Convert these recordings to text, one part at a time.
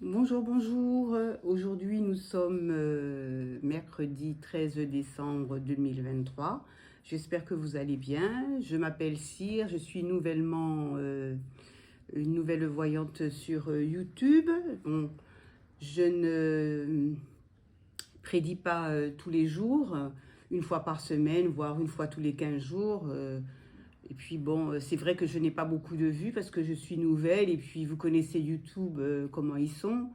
Bonjour, bonjour. Aujourd'hui, nous sommes mercredi 13 décembre 2023. J'espère que vous allez bien. Je m'appelle Cyr, je suis nouvellement une nouvelle voyante sur YouTube. Bon, je ne prédis pas tous les jours, une fois par semaine, voire une fois tous les 15 jours. Et puis bon, c'est vrai que je n'ai pas beaucoup de vues parce que je suis nouvelle et puis vous connaissez YouTube, comment ils sont.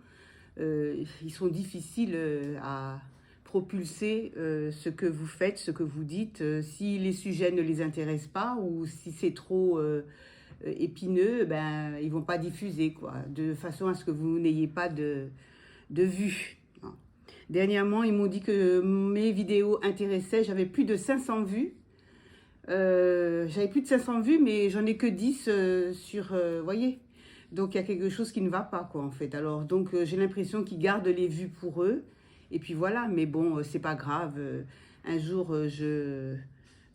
Ils sont difficiles à propulser ce que vous faites, ce que vous dites. Si les sujets ne les intéressent pas ou si c'est trop épineux, ben, ils vont pas diffuser, quoi, de façon à ce que vous n'ayez pas de vues. Dernièrement, ils m'ont dit que mes vidéos intéressaient. J'avais plus de 500 vues. J'avais plus de 500 vues, mais j'en ai que 10 sur, voyez. Donc il y a quelque chose qui ne va pas, quoi, en fait. Alors donc j'ai l'impression qu'ils gardent les vues pour eux. Et puis voilà, mais bon, c'est pas grave. Un jour,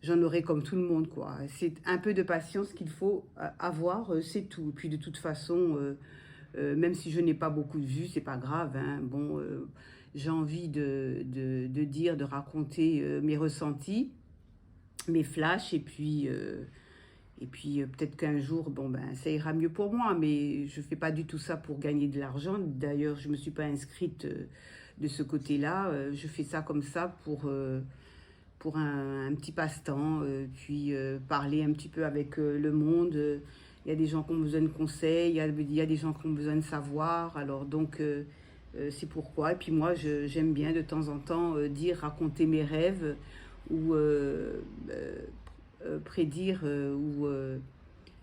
j'en aurai comme tout le monde, quoi. C'est un peu de patience qu'il faut avoir, c'est tout. Et puis de toute façon, même si je n'ai pas beaucoup de vues, c'est pas grave, hein. Bon, j'ai envie de dire, de raconter mes ressentis, mes flashs, et puis peut-être qu'un jour, bon ben ça ira mieux pour moi, mais je fais pas du tout ça pour gagner de l'argent. D'ailleurs, je me suis pas inscrite de ce côté-là. Je fais ça comme ça pour un petit passe-temps, puis parler un petit peu avec le monde. Il y a des gens qui ont besoin de conseils, il y a des gens qui ont besoin de savoir. Alors donc c'est pourquoi. Et puis moi, j'aime bien de temps en temps dire, raconter mes rêves ou prédire ou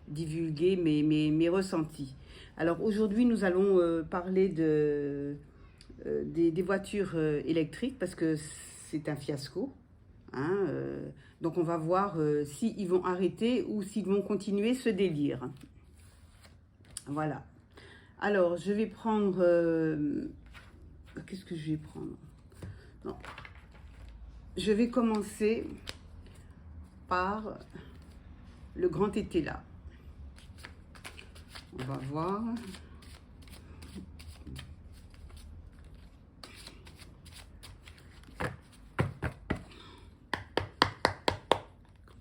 divulguer mes ressentis. Alors aujourd'hui, nous allons parler des voitures électriques parce que c'est un fiasco. Hein, donc on va voir s'ils vont arrêter ou s'ils vont continuer ce délire. Voilà. Alors je vais prendre... qu'est-ce que je vais prendre? Non. Je vais commencer par le grand été là. On va voir.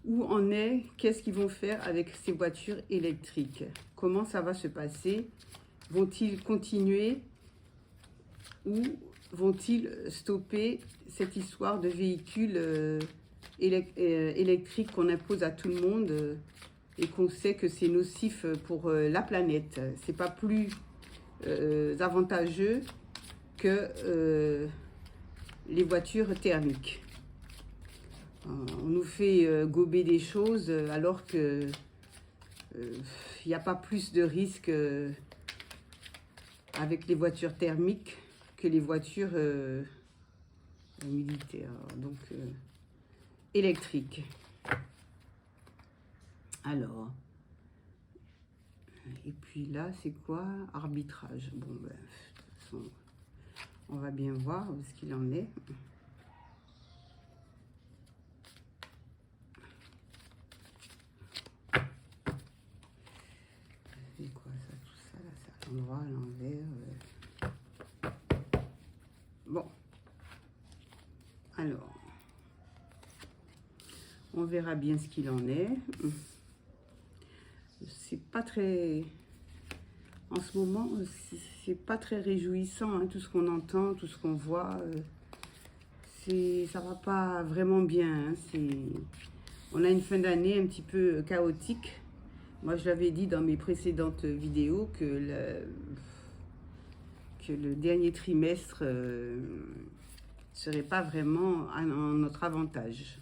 Où en est, qu'est-ce qu'ils vont faire avec ces voitures électriques? Comment ça va se passer? Vont-ils continuer ou vont-ils stopper cette histoire de véhicules électriques qu'on impose à tout le monde et qu'on sait que c'est nocif pour la planète? C'est pas plus avantageux que les voitures thermiques. On nous fait gober des choses alors que il n'y a pas plus de risques avec les voitures thermiques que les voitures militaires, donc électriques. Alors, et puis là, c'est quoi? Arbitrage. Bon, ben, de toute façon, on va bien voir ce qu'il en est. C'est quoi ça, tout ça, là, c'est à l'endroit, à l'envers. Bon, alors, on verra bien ce qu'il en est. C'est pas très... En ce moment, c'est pas très réjouissant, hein, tout ce qu'on entend, tout ce qu'on voit. Ça va pas vraiment bien. Hein, on a une fin d'année un petit peu chaotique. Moi, je l'avais dit dans mes précédentes vidéos que le dernier trimestre serait pas vraiment en notre avantage.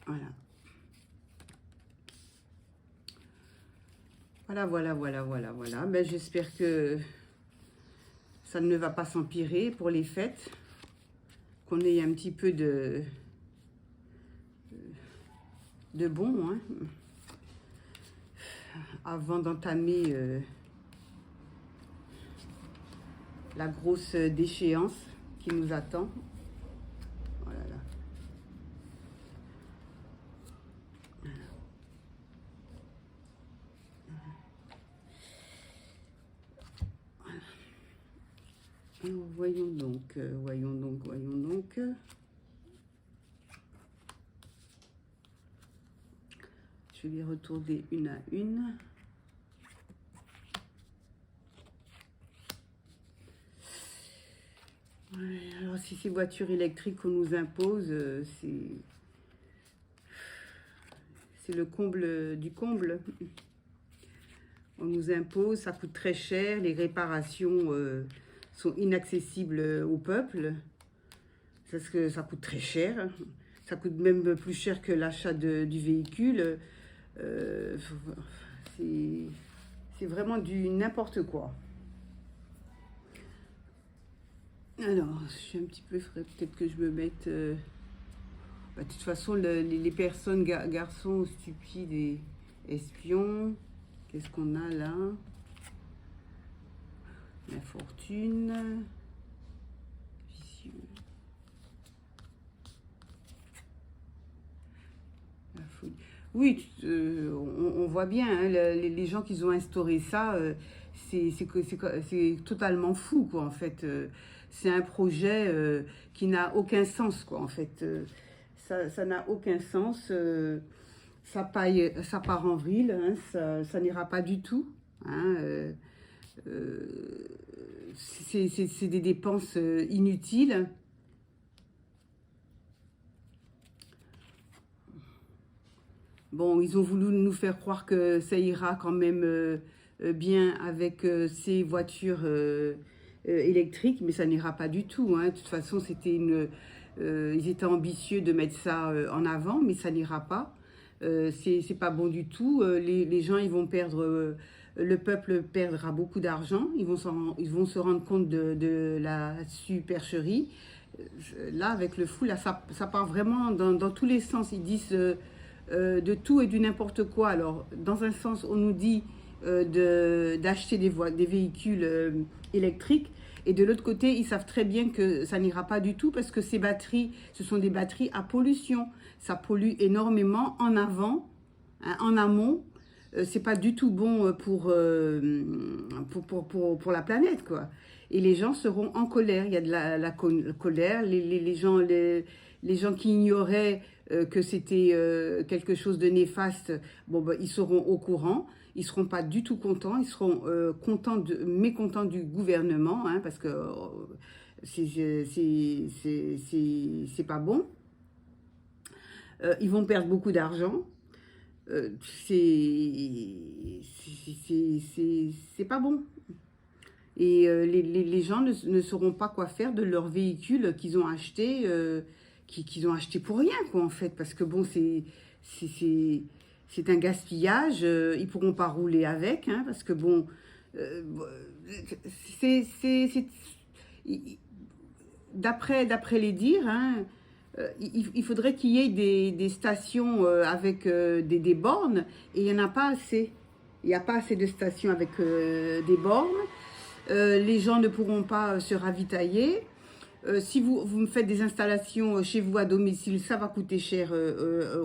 Voilà. Voilà. Ben, j'espère que ça ne va pas s'empirer pour les fêtes. Qu'on ait un petit peu de bon, hein, avant d'entamer la grosse déchéance qui nous attend. Voilà. Alors, voyons donc, voyons donc, voyons donc. Je vais les retourner une à une. Ouais, alors si ces voitures électriques qu'on nous impose, c'est le comble du comble. On nous impose, ça coûte très cher, les réparations sont inaccessibles au peuple, parce que ça coûte très cher. Ça coûte même plus cher que l'achat du véhicule. C'est vraiment du n'importe quoi. Alors, je suis un petit peu frais, peut-être que je me mette... de toute façon, les personnes, garçons stupides et espions, qu'est-ce qu'on a là? La fortune, vicieux. La folie. Oui, on voit bien, hein, les gens qui ont instauré ça, c'est totalement fou, quoi, en fait. C'est un projet qui n'a aucun sens, quoi, en fait. Ça n'a aucun sens. Ça part en vrille, hein, ça n'ira pas du tout. Hein, c'est des dépenses inutiles. Bon, ils ont voulu nous faire croire que ça ira quand même bien avec ces voitures électriques, mais ça n'ira pas du tout. Hein. De toute façon, ils étaient ambitieux de mettre ça en avant, mais ça n'ira pas. C'est pas bon du tout. Les gens, ils vont perdre, le peuple perdra beaucoup d'argent. Ils vont se rendre compte de la supercherie. Là, avec le fou, là, ça part vraiment dans tous les sens. Ils disent de tout et du n'importe quoi. Alors, dans un sens, on nous dit d'acheter des véhicules électriques. Et de l'autre côté, ils savent très bien que ça n'ira pas du tout parce que ces batteries, ce sont des batteries à pollution. Ça pollue énormément en avant, hein, en amont. C'est pas du tout bon pour la planète, quoi. Et les gens seront en colère. Il y a de la colère. Les gens qui ignoraient que c'était quelque chose de néfaste, bon, bah, ils seront au courant. Ils ne seront pas du tout contents, ils seront mécontents du gouvernement, hein, parce que c'est pas bon. Ils vont perdre beaucoup d'argent. C'est pas bon. Et les gens ne sauront pas quoi faire de leurs véhicules qu'ils ont achetés, qu'ils ont achetés pour rien, quoi, en fait. Parce que bon, c'est un gaspillage, ils pourront pas rouler avec, hein, parce que bon, d'après les dires, hein, il faudrait qu'il y ait des stations avec des bornes, et il n'y en a pas assez. Il n'y a pas assez de stations avec des bornes. Les gens ne pourront pas se ravitailler. Si vous me faites des installations chez vous à domicile, ça va coûter cher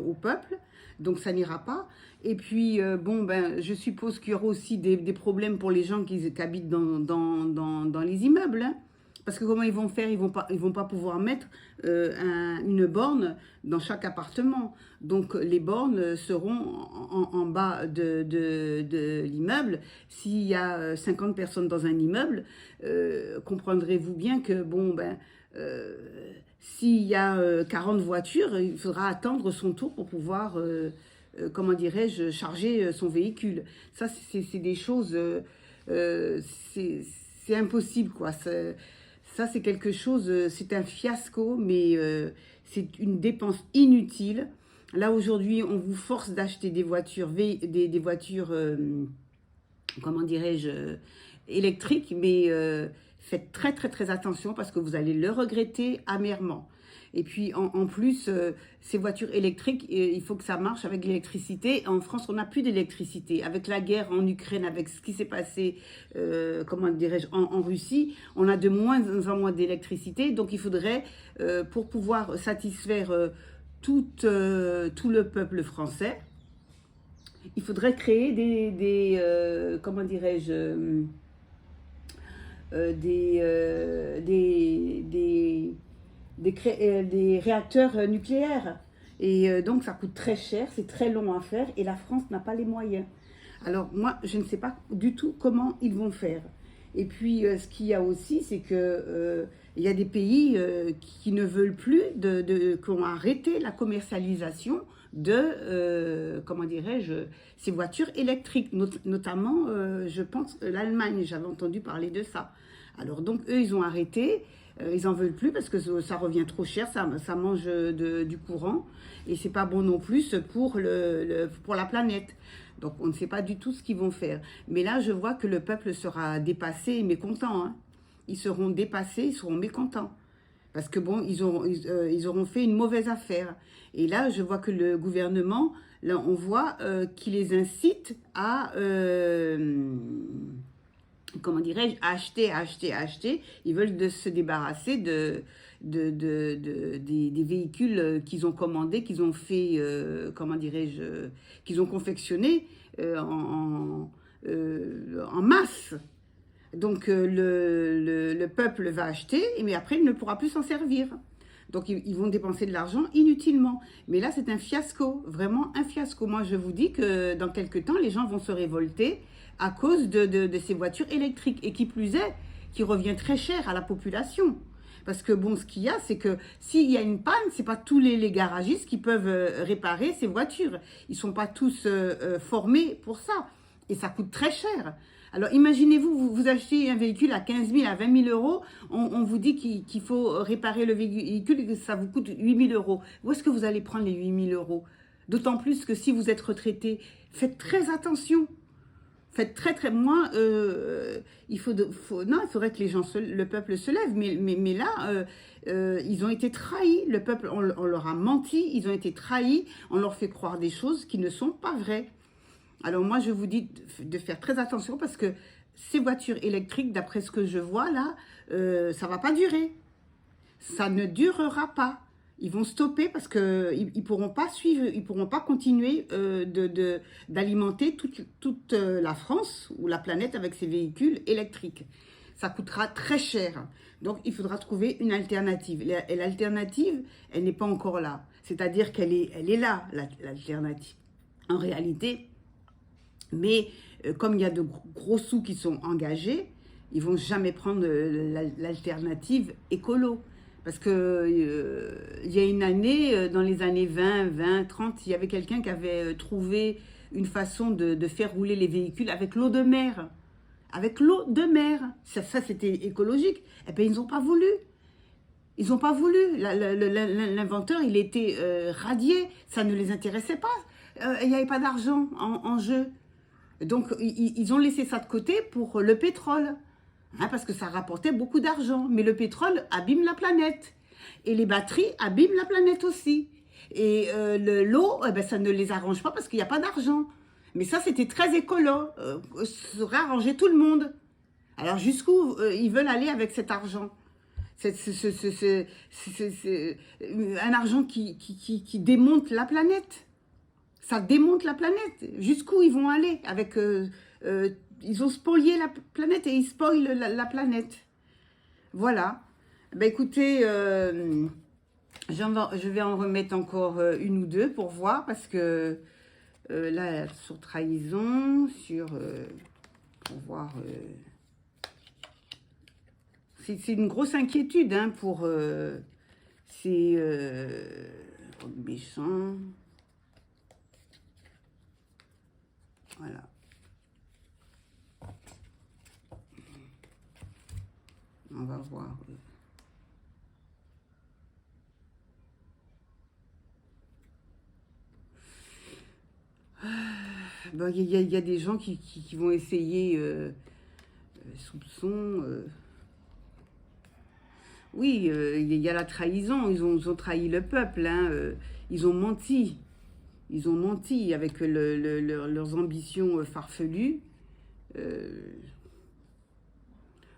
au peuple, donc ça n'ira pas. Et puis, bon, ben, je suppose qu'il y aura aussi des problèmes pour les gens qui habitent dans les immeubles, hein. Parce que comment ils vont faire? Ils vont pas pouvoir mettre une borne dans chaque appartement. Donc les bornes seront en bas de l'immeuble. S'il y a 50 personnes dans un immeuble, comprendrez-vous bien que bon, ben, s'il y a 40 voitures, il faudra attendre son tour pour pouvoir, comment dirais-je, charger son véhicule. Ça, c'est des choses, c'est impossible, quoi. Ça, c'est quelque chose, c'est un fiasco, mais c'est une dépense inutile. Là, aujourd'hui, on vous force d'acheter des voitures, des voitures, comment dirais-je, électriques, mais faites très, très, très attention parce que vous allez le regretter amèrement. Et puis, en plus, ces voitures électriques, il faut que ça marche avec l'électricité. En France, on n'a plus d'électricité. Avec la guerre en Ukraine, avec ce qui s'est passé, comment dirais-je, en Russie, on a de moins en moins d'électricité. Donc, il faudrait, pour pouvoir satisfaire tout le peuple français, il faudrait créer comment dirais-je, des réacteurs nucléaires. Et donc ça coûte très cher, c'est très long à faire et la France n'a pas les moyens. Alors moi, je ne sais pas du tout comment ils vont faire. Et puis ce qu'il y a aussi, c'est que il y a des pays qui ne veulent plus, qui ont arrêté la commercialisation de, comment dirais-je, ces voitures électriques, notamment, je pense, l'Allemagne, j'avais entendu parler de ça. Alors donc, eux, ils ont arrêté, ils en veulent plus parce que ça revient trop cher, ça mange du courant et c'est pas bon non plus pour la planète. Donc, on ne sait pas du tout ce qu'ils vont faire. Mais là, je vois que le peuple sera dépassé et mécontent, hein. Ils seront dépassés, ils seront mécontents. Parce que bon, ils auront fait une mauvaise affaire. Et là, je vois que le gouvernement, là, on voit qu'il les incite à, comment dirais-je, à acheter. Ils veulent se débarrasser des véhicules qu'ils ont commandés, qu'ils ont fait, comment dirais-je, qu'ils ont confectionnés en masse. Donc le peuple va acheter, mais après il ne pourra plus s'en servir. Donc ils vont dépenser de l'argent inutilement. Mais là c'est un fiasco, vraiment un fiasco. Moi je vous dis que dans quelques temps les gens vont se révolter à cause de ces voitures électriques. Et qui plus est, qui revient très cher à la population. Parce que bon, ce qu'il y a, c'est que s'il y a une panne, c'est pas tous les garagistes qui peuvent réparer ces voitures. Ils sont pas tous formés pour ça. Et ça coûte très cher. Alors imaginez-vous, vous achetez un véhicule à 15 000, à 20 000 euros, on vous dit qu'il faut réparer le véhicule et que ça vous coûte 8 000 euros. Où est-ce que vous allez prendre les 8 000 euros? D'autant plus que si vous êtes retraité, faites très attention. Faites très... Moi, non, il faudrait que le peuple se lève. Mais là, ils ont été trahis. Le peuple, on leur a menti. Ils ont été trahis. On leur fait croire des choses qui ne sont pas vraies. Alors moi, je vous dis de faire très attention parce que ces voitures électriques, d'après ce que je vois là, ça ne va pas durer. Ça ne durera pas. Ils vont stopper parce qu'ils ne pourront pas suivre, ils ne pourront pas continuer d'alimenter toute la France ou la planète avec ces véhicules électriques. Ça coûtera très cher. Donc, il faudra trouver une alternative. Et l'alternative, elle n'est pas encore là. C'est-à-dire qu'elle est là, l'alternative. En réalité, mais comme il y a de gros sous qui sont engagés, ils ne vont jamais prendre l'alternative écolo. Parce que il y a une année, dans les années 20, 30, il y avait quelqu'un qui avait trouvé une façon de faire rouler les véhicules avec l'eau de mer. Avec l'eau de mer. Ça c'était écologique. Eh bien, ils n'ont pas voulu. Ils n'ont pas voulu. L'inventeur, il était radié. Ça ne les intéressait pas. Il n'y avait pas d'argent en jeu. Donc, ils ont laissé ça de côté pour le pétrole. Hein, parce que ça rapportait beaucoup d'argent. Mais le pétrole abîme la planète. Et les batteries abîment la planète aussi. Et l'eau, eh ben, ça ne les arrange pas parce qu'il n'y a pas d'argent. Mais ça, c'était très écolo. Ça aurait arrangé tout le monde. Alors, jusqu'où ils veulent aller avec cet argent? C'est un argent qui démonte la planète. Ça démonte la planète. Jusqu'où ils vont aller avec... ils ont spolié la planète et ils spoilent la planète. Voilà. Ben écoutez, je vais en remettre encore une ou deux pour voir parce que là, sur trahison, pour voir... c'est une grosse inquiétude hein, pour ces méchants. Voilà. On va voir. Bon, il y a des gens qui vont essayer soupçon. Oui, il y a la trahison. Ils ont trahi le peuple. Hein, ils ont menti. Ils ont menti avec leurs ambitions farfelues.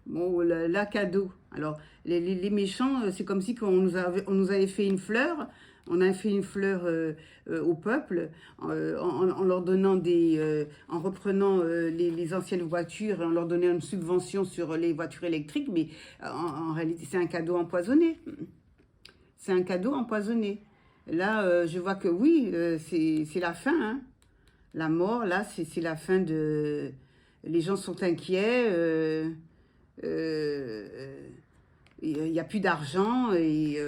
Bon, la cadeau. Alors, les méchants, c'est comme si on nous avait fait une fleur On a fait une fleur au peuple en leur donnant en reprenant les anciennes voitures, en leur donnant une subvention sur les voitures électriques, mais en réalité c'est un cadeau empoisonné. C'est un cadeau empoisonné. Là, je vois que oui, c'est la fin. Hein. La mort, là, c'est la fin de... Les gens sont inquiets. Il n'y a plus d'argent et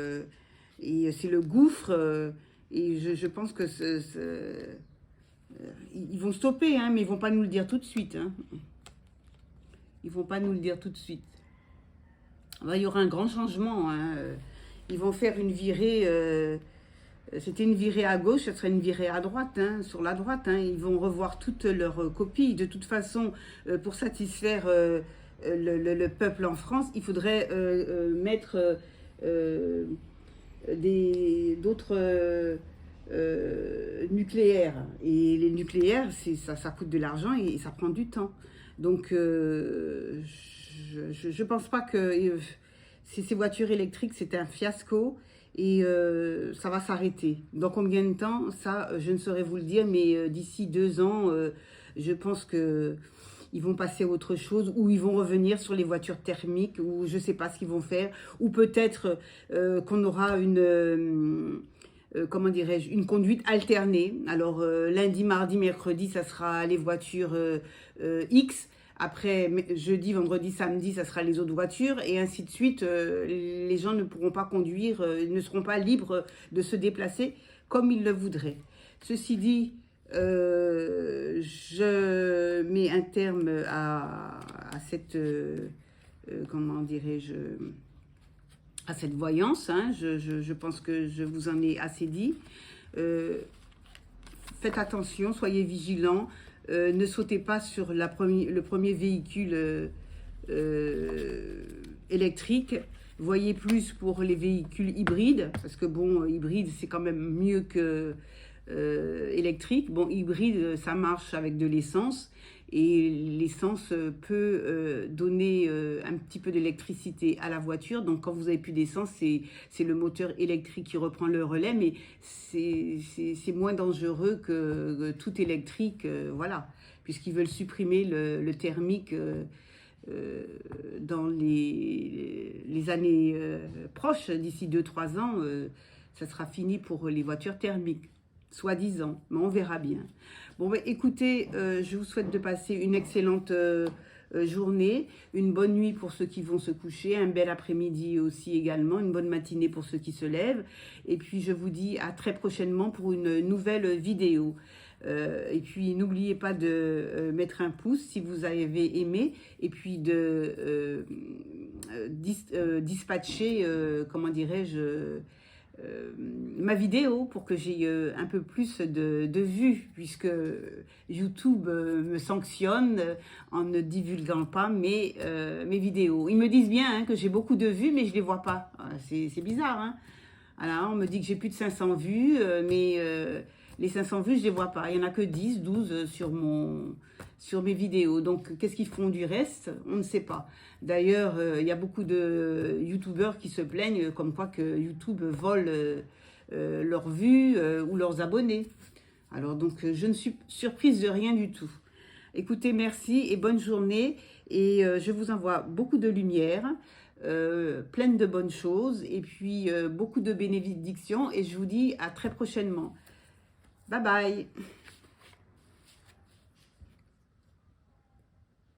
c'est le gouffre. Et je pense que ils vont stopper, hein, mais ils ne vont pas nous le dire tout de suite. Hein. Ils ne vont pas nous le dire tout de suite. Il y aura un grand changement. Hein. Ils vont faire une virée. C'était une virée à gauche, ça serait une virée à droite, hein, sur la droite. Hein. Ils vont revoir toutes leurs copies. De toute façon, pour satisfaire le peuple en France, il faudrait mettre d'autres nucléaires. Et les nucléaires, ça coûte de l'argent et ça prend du temps. Donc, je pense pas que ces voitures électriques, c'est un fiasco. Et ça va s'arrêter. Dans combien de temps? Ça, je ne saurais vous le dire, mais d'ici 2 ans, je pense que ils vont passer à autre chose, ou ils vont revenir sur les voitures thermiques, ou je ne sais pas ce qu'ils vont faire, ou peut-être qu'on aura comment dirais-je, une conduite alternée. Alors lundi, mardi, mercredi, ça sera les voitures X. Après, jeudi, vendredi, samedi, ça sera les autres voitures et ainsi de suite. Les gens ne pourront pas conduire, ne seront pas libres de se déplacer comme ils le voudraient. Ceci dit, je mets un terme à cette, comment dirais-je, à cette voyance. Hein. Je pense que je vous en ai assez dit. Faites attention, soyez vigilants. Ne sautez pas sur le premier véhicule électrique. Voyez plus pour les véhicules hybrides, parce que bon, hybride, c'est quand même mieux que électrique. Bon, hybride, ça marche avec de l'essence. Et l'essence peut donner un petit peu d'électricité à la voiture. Donc, quand vous n'avez plus d'essence, c'est le moteur électrique qui reprend le relais. Mais c'est moins dangereux que tout électrique, voilà. Puisqu'ils veulent supprimer le thermique dans les années proches. D'ici 2-3 ans, ça sera fini pour les voitures thermiques. Soi-disant, mais on verra bien. Bon, bah, écoutez, je vous souhaite de passer une excellente journée, une bonne nuit pour ceux qui vont se coucher, un bel après-midi aussi également, une bonne matinée pour ceux qui se lèvent. Et puis, je vous dis à très prochainement pour une nouvelle vidéo. Et puis, n'oubliez pas de mettre un pouce si vous avez aimé et puis de dispatcher, comment dirais-je, ma vidéo pour que j'ai un peu plus de vues puisque YouTube me sanctionne en ne divulguant pas mes vidéos. Ils me disent bien hein, que j'ai beaucoup de vues mais je les vois pas. C'est bizarre. Hein. Alors, on me dit que j'ai plus de 500 vues mais les 500 vues je les vois pas. Il y en a que 10, 12 sur mes vidéos. Donc, qu'est-ce qu'ils font du reste? On ne sait pas. D'ailleurs, il y a beaucoup de youtubeurs qui se plaignent comme quoi que YouTube vole leurs vues ou leurs abonnés. Alors, donc, je ne suis surprise de rien du tout. Écoutez, merci et bonne journée. Et je vous envoie beaucoup de lumière, pleine de bonnes choses et puis beaucoup de bénédictions. Et je vous dis à très prochainement. Bye bye.